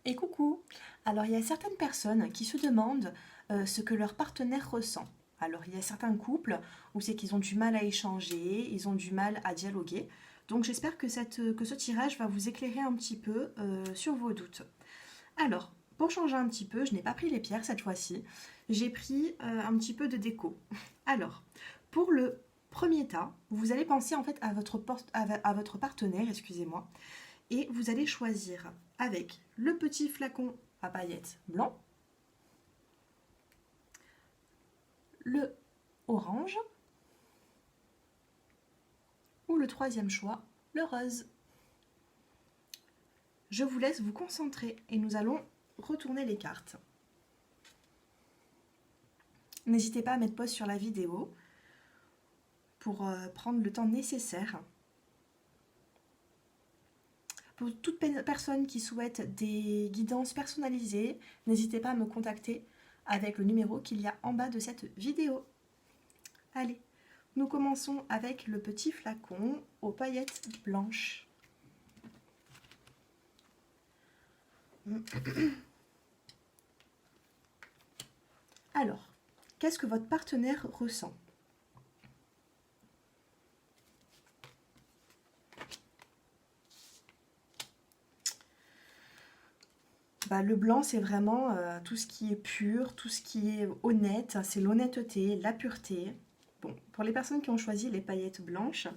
Et coucou! Alors, il y a certaines personnes qui se demandent ce que leur partenaire ressent. Alors, il y a certains couples où c'est qu'ils ont du mal à échanger, ils ont du mal à dialoguer. Donc, j'espère que que ce tirage va vous éclairer un petit peu sur vos doutes. Alors, pour changer un petit peu, je n'ai pas pris les pierres cette fois-ci. J'ai pris un petit peu de déco. Alors, pour le premier tas, vous allez penser en fait à à votre partenaire, excusez-moi, et vous allez choisir avec le petit flacon à paillettes blanc, le orange ou le troisième choix, le rose. Je vous laisse vous concentrer et nous allons retourner les cartes. N'hésitez pas à mettre pause sur la vidéo pour prendre le temps nécessaire. Pour toute personne qui souhaite des guidances personnalisées, n'hésitez pas à me contacter avec le numéro qu'il y a en bas de cette vidéo. Allez, nous commençons avec le petit flacon aux paillettes blanches. Alors, qu'est-ce que votre partenaire ressent? Le blanc, c'est vraiment tout ce qui est pur, tout ce qui est honnête, c'est l'honnêteté, la pureté. Bon, pour les personnes qui ont choisi les paillettes blanches,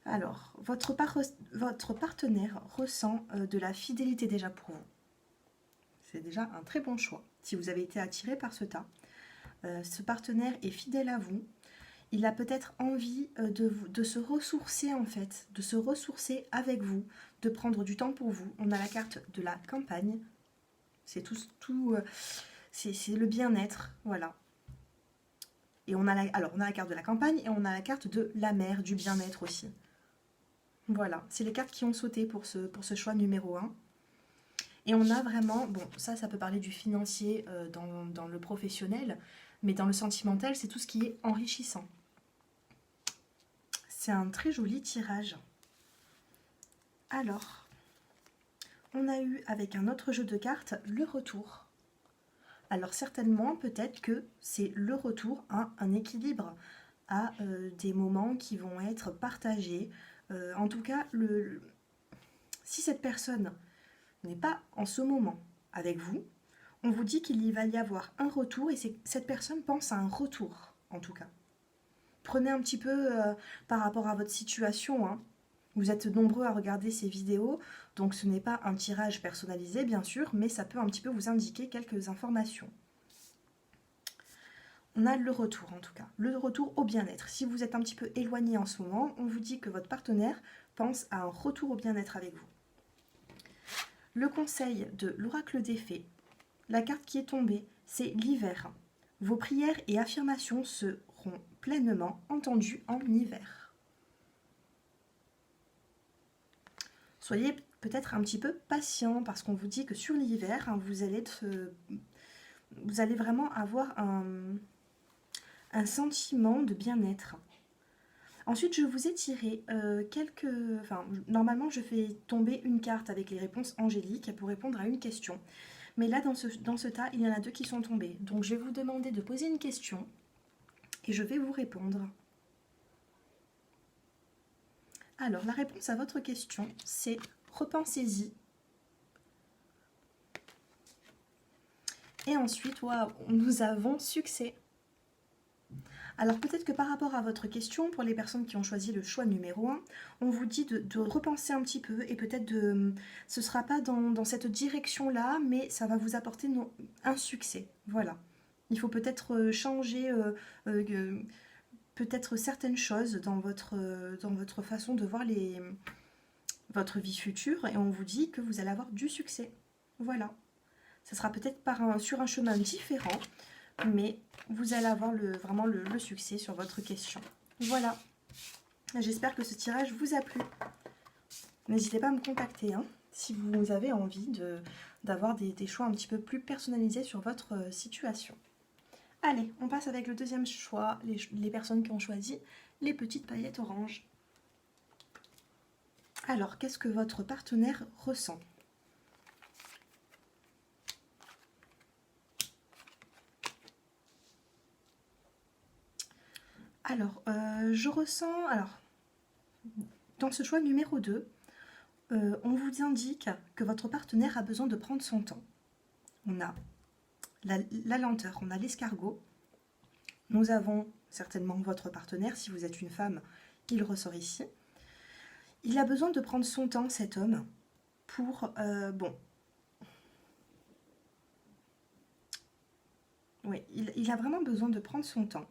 alors, votre partenaire ressent de la fidélité déjà pour vous. C'est déjà un très bon choix. Si vous avez été attiré par ce tas, ce partenaire est fidèle à vous. Il a peut-être envie de se ressourcer en fait, de se ressourcer avec vous, de prendre du temps pour vous. On a la carte de la campagne, c'est c'est le bien-être, voilà. Et on a la carte de la campagne et on a la carte de la mer, du bien-être aussi. Voilà, c'est les cartes qui ont sauté pour ce choix numéro 1. Et on a vraiment, bon, ça peut parler du financier dans le professionnel, mais dans le sentimental, c'est tout ce qui est enrichissant. C'est un très joli tirage. Alors, on a eu avec un autre jeu de cartes le retour. Alors certainement, peut-être que c'est le retour à un équilibre, à des moments qui vont être partagés. En tout cas, si cette personne n'est pas en ce moment avec vous, on vous dit qu'il y va y avoir un retour et cette personne pense à un retour, en tout cas. Prenez un petit peu par rapport à votre situation, hein. Vous êtes nombreux à regarder ces vidéos, donc ce n'est pas un tirage personnalisé, bien sûr, mais ça peut un petit peu vous indiquer quelques informations. On a le retour, en tout cas, le retour au bien-être. Si vous êtes un petit peu éloigné en ce moment, on vous dit que votre partenaire pense à un retour au bien-être avec vous. Le conseil de l'oracle des fées, la carte qui est tombée, c'est l'hiver. Vos prières et affirmations seront pleinement entendues en hiver. Soyez peut-être un petit peu patient parce qu'on vous dit que sur l'hiver, hein, vous allez vraiment avoir un sentiment de bien-être. Ensuite, je vous ai tiré normalement, je fais tomber une carte avec les réponses angéliques pour répondre à une question. Mais là, dans ce tas, il y en a deux qui sont tombés. Donc, je vais vous demander de poser une question et je vais vous répondre. Alors, la réponse à votre question, c'est repensez-y. Et ensuite, waouh, nous avons succès. Alors peut-être que par rapport à votre question, pour les personnes qui ont choisi le choix numéro 1, on vous dit de repenser un petit peu et peut-être ce ne sera pas dans cette direction-là, mais ça va vous apporter un succès. Voilà. Il faut peut-être changer peut-être certaines choses dans votre façon de voir votre vie future et on vous dit que vous allez avoir du succès. Voilà. Ça sera peut-être sur un chemin différent, mais vous allez avoir vraiment le succès sur votre question. Voilà. J'espère que ce tirage vous a plu. N'hésitez pas à me contacter hein, si vous avez envie d'avoir des choix un petit peu plus personnalisés sur votre situation. Allez, on passe avec le deuxième choix, les personnes qui ont choisi les petites paillettes oranges. Alors, qu'est-ce que votre partenaire ressent? Alors, je ressens... Alors, dans ce choix numéro 2, on vous indique que votre partenaire a besoin de prendre son temps. On a la lenteur, on a l'escargot. Nous avons certainement votre partenaire, si vous êtes une femme, il ressort ici. Il a besoin de prendre son temps, cet homme, pour... bon. Oui, il a vraiment besoin de prendre son temps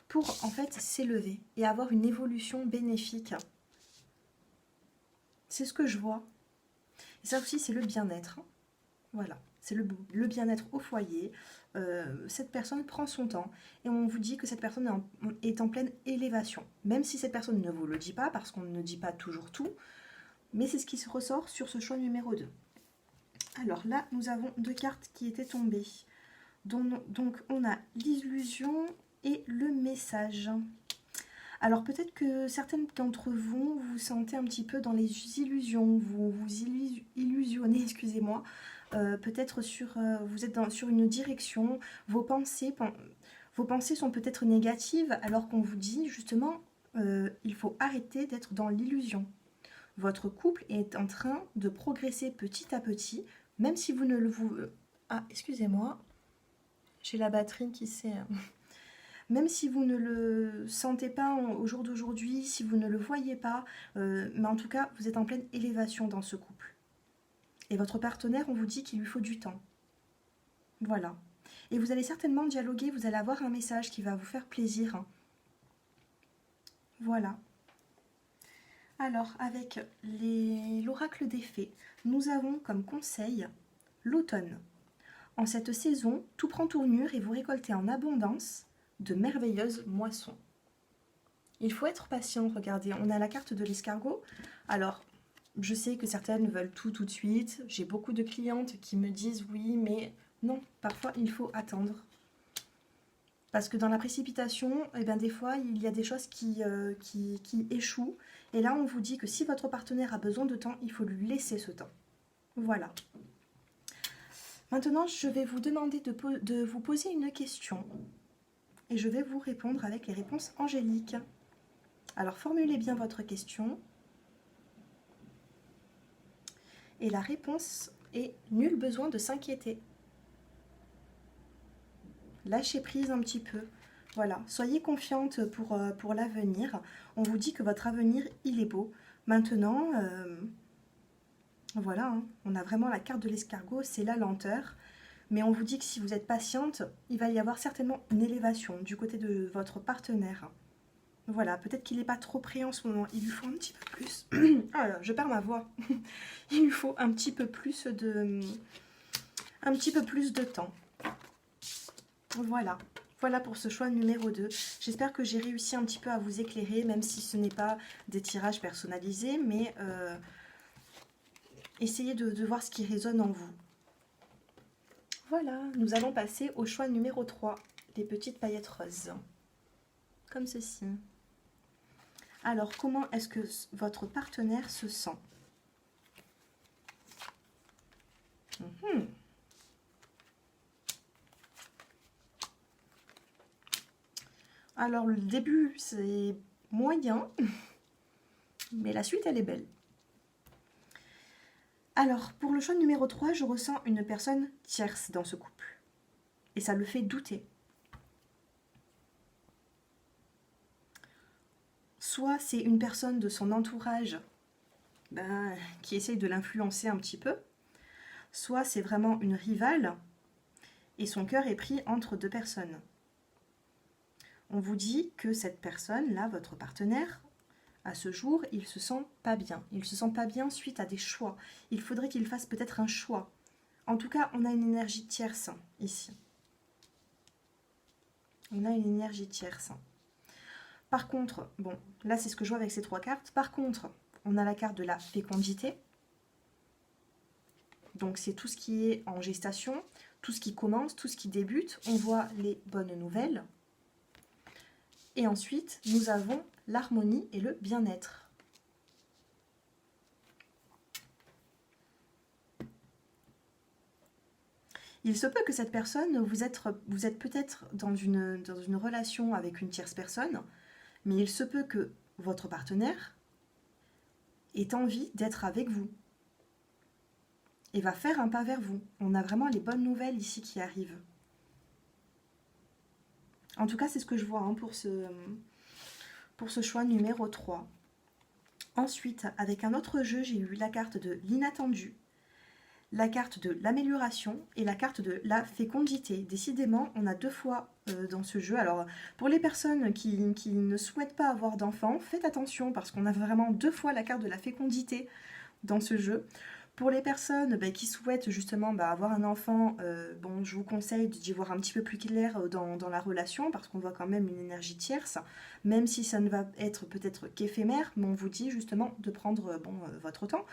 pour, en fait, s'élever et avoir une évolution bénéfique. C'est ce que je vois. Et ça aussi, c'est le bien-être. Voilà, c'est le bien-être au foyer. Cette personne prend son temps et on vous dit que cette personne est en pleine élévation. Même si cette personne ne vous le dit pas, parce qu'on ne dit pas toujours tout, mais c'est ce qui se ressort sur ce choix numéro 2. Alors là, nous avons 2 cartes qui étaient tombées. Donc on a l'illusion et le message. Alors peut-être que certaines d'entre vous vous sentez un petit peu dans les illusions, vous illusionnez, excusez-moi. Peut-être vous êtes sur une direction, vos pensées sont peut-être négatives, alors qu'on vous dit justement il faut arrêter d'être dans l'illusion. Votre couple est en train de progresser petit à petit, même si vous ne le... Ah, excusez-moi, j'ai la batterie qui s'est... Même si vous ne le sentez pas au jour d'aujourd'hui, si vous ne le voyez pas, mais en tout cas, vous êtes en pleine élévation dans ce couple. Et votre partenaire, on vous dit qu'il lui faut du temps. Voilà. Et vous allez certainement dialoguer, vous allez avoir un message qui va vous faire plaisir. Voilà. Alors, avec l'oracle des fées, nous avons comme conseil l'automne. En cette saison, tout prend tournure et vous récoltez en abondance de merveilleuses moissons. Il faut être patient, regardez, on a la carte de l'escargot. Alors, je sais que certaines veulent tout de suite. J'ai beaucoup de clientes qui me disent oui, mais non, parfois il faut attendre. Parce que dans la précipitation, eh bien, des fois, il y a des choses qui échouent. Et là, on vous dit que si votre partenaire a besoin de temps, il faut lui laisser ce temps. Voilà. Maintenant, je vais vous demander de vous poser une question. Et je vais vous répondre avec les réponses angéliques. Alors, formulez bien votre question. Et la réponse est « Nul besoin de s'inquiéter ». Lâchez prise un petit peu. Voilà, soyez confiante pour l'avenir. On vous dit que votre avenir, il est beau. Maintenant, voilà, hein, on a vraiment la carte de l'escargot, c'est la lenteur. Mais on vous dit que si vous êtes patiente, il va y avoir certainement une élévation du côté de votre partenaire. Voilà, peut-être qu'il n'est pas trop prêt en ce moment. Il lui faut un petit peu plus. Ah là, je perds ma voix. Il lui faut un petit peu plus de temps. Voilà. Voilà pour ce choix numéro 2. J'espère que j'ai réussi un petit peu à vous éclairer, même si ce n'est pas des tirages personnalisés, mais essayez de voir ce qui résonne en vous. Voilà, nous allons passer au choix numéro 3, les petites paillettes roses. Comme ceci. Alors, comment est-ce que votre partenaire se sent? Alors, le début, c'est moyen, mais la suite, elle est belle. Alors, pour le choix numéro 3, je ressens une personne tierce dans ce couple. Et ça le fait douter. Soit c'est une personne de son entourage qui essaye de l'influencer un petit peu. Soit c'est vraiment une rivale et son cœur est pris entre 2 personnes. On vous dit que cette personne-là, votre partenaire, à ce jour, il ne se sent pas bien. Il ne se sent pas bien suite à des choix. Il faudrait qu'il fasse peut-être un choix. En tout cas, on a une énergie tierce ici. On a une énergie tierce. Par contre, bon, là c'est ce que je vois avec ces 3 cartes. Par contre, on a la carte de la fécondité. Donc c'est tout ce qui est en gestation, tout ce qui commence, tout ce qui débute. On voit les bonnes nouvelles. Et ensuite, nous avons l'harmonie et le bien-être. Il se peut que cette personne, vous êtes peut-être dans une relation avec une tierce personne, Mais il se peut que votre partenaire ait envie d'être avec vous et va faire un pas vers vous. On a vraiment les bonnes nouvelles ici qui arrivent. En tout cas, c'est ce que je vois hein, pour ce choix numéro 3. Ensuite, avec un autre jeu, j'ai eu la carte de l'inattendu, la carte de l'amélioration et la carte de la fécondité. Décidément, on a 2 fois dans ce jeu. Alors, pour les personnes qui ne souhaitent pas avoir d'enfants, faites attention parce qu'on a vraiment 2 fois la carte de la fécondité dans ce jeu. Pour les personnes qui souhaitent justement avoir un enfant, bon, je vous conseille d'y voir un petit peu plus clair dans la relation parce qu'on voit quand même une énergie tierce, même si ça ne va être peut-être qu'éphémère, mais on vous dit justement de prendre votre temps.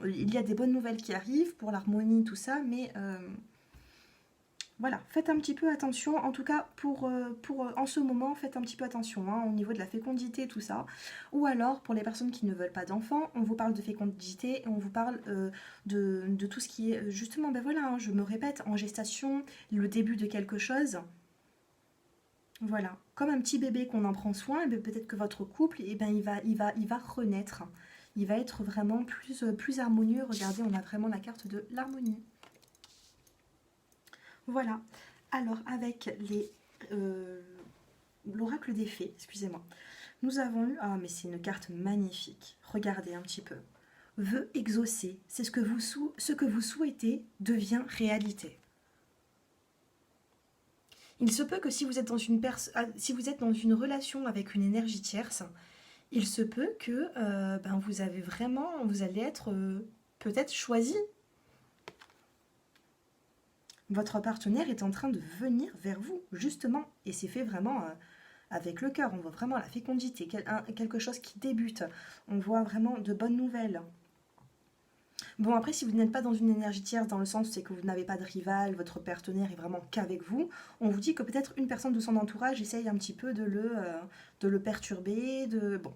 Il y a des bonnes nouvelles qui arrivent pour l'harmonie, tout ça, mais voilà, faites un petit peu attention, en tout cas en ce moment, faites un petit peu attention hein, au niveau de la fécondité, tout ça. Ou alors, pour les personnes qui ne veulent pas d'enfants, on vous parle de fécondité et on vous parle de tout ce qui est, justement, voilà, hein, je me répète, en gestation, le début de quelque chose. Voilà, comme un petit bébé qu'on en prend soin, peut-être que votre couple, il va renaître. Il va être vraiment plus harmonieux. Regardez, on a vraiment la carte de l'harmonie. Voilà, alors avec l'oracle des fées, excusez-moi, nous avons eu, ah mais c'est une carte magnifique, regardez un petit peu, vœux exaucés, c'est ce que vous souhaitez devient réalité. Il se peut que si vous êtes dans une relation avec une énergie tierce, il se peut que vous allez être peut-être choisi. Votre partenaire est en train de venir vers vous, justement. Et c'est fait vraiment avec le cœur. On voit vraiment la fécondité, quelque chose qui débute. On voit vraiment de bonnes nouvelles. Bon, après, si vous n'êtes pas dans une énergie tierce, dans le sens c'est que vous n'avez pas de rival, votre partenaire est vraiment qu'avec vous, on vous dit que peut-être une personne de son entourage essaye un petit peu de le perturber. Bon.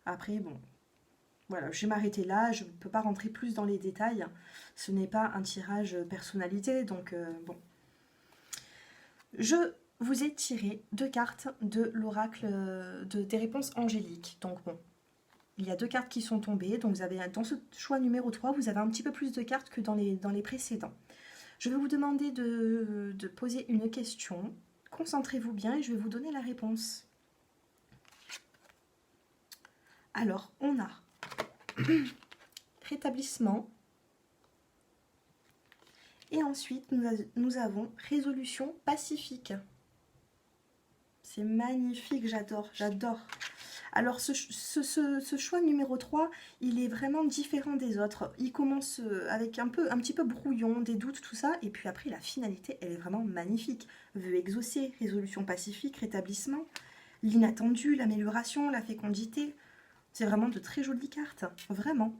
Après, bon, voilà, je vais m'arrêter là, je ne peux pas rentrer plus dans les détails. Ce n'est pas un tirage personnalité, donc bon. Je vous ai tiré 2 cartes de l'oracle des réponses angéliques. Donc bon, il y a 2 cartes qui sont tombées. Donc vous avez dans ce choix numéro 3, vous avez un petit peu plus de cartes que dans les précédents. Je vais vous demander de poser une question. Concentrez-vous bien et je vais vous donner la réponse. Alors, on a rétablissement. Et ensuite, nous avons résolution pacifique. C'est magnifique, j'adore, j'adore. Alors, ce choix numéro 3, il est vraiment différent des autres. Il commence avec un petit peu brouillon, des doutes, tout ça. Et puis après, la finalité, elle est vraiment magnifique. Vœux exaucés, résolution pacifique, rétablissement, l'inattendu, l'amélioration, la fécondité. C'est vraiment de très jolies cartes, vraiment.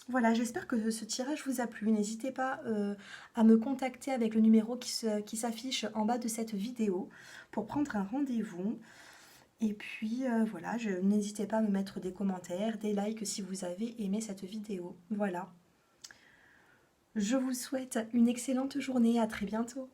Voilà, j'espère que ce tirage vous a plu. N'hésitez pas à me contacter avec le numéro qui s'affiche en bas de cette vidéo pour prendre un rendez-vous. Et puis voilà, n'hésitez pas à me mettre des commentaires, des likes si vous avez aimé cette vidéo. Voilà. Je vous souhaite une excellente journée, à très bientôt.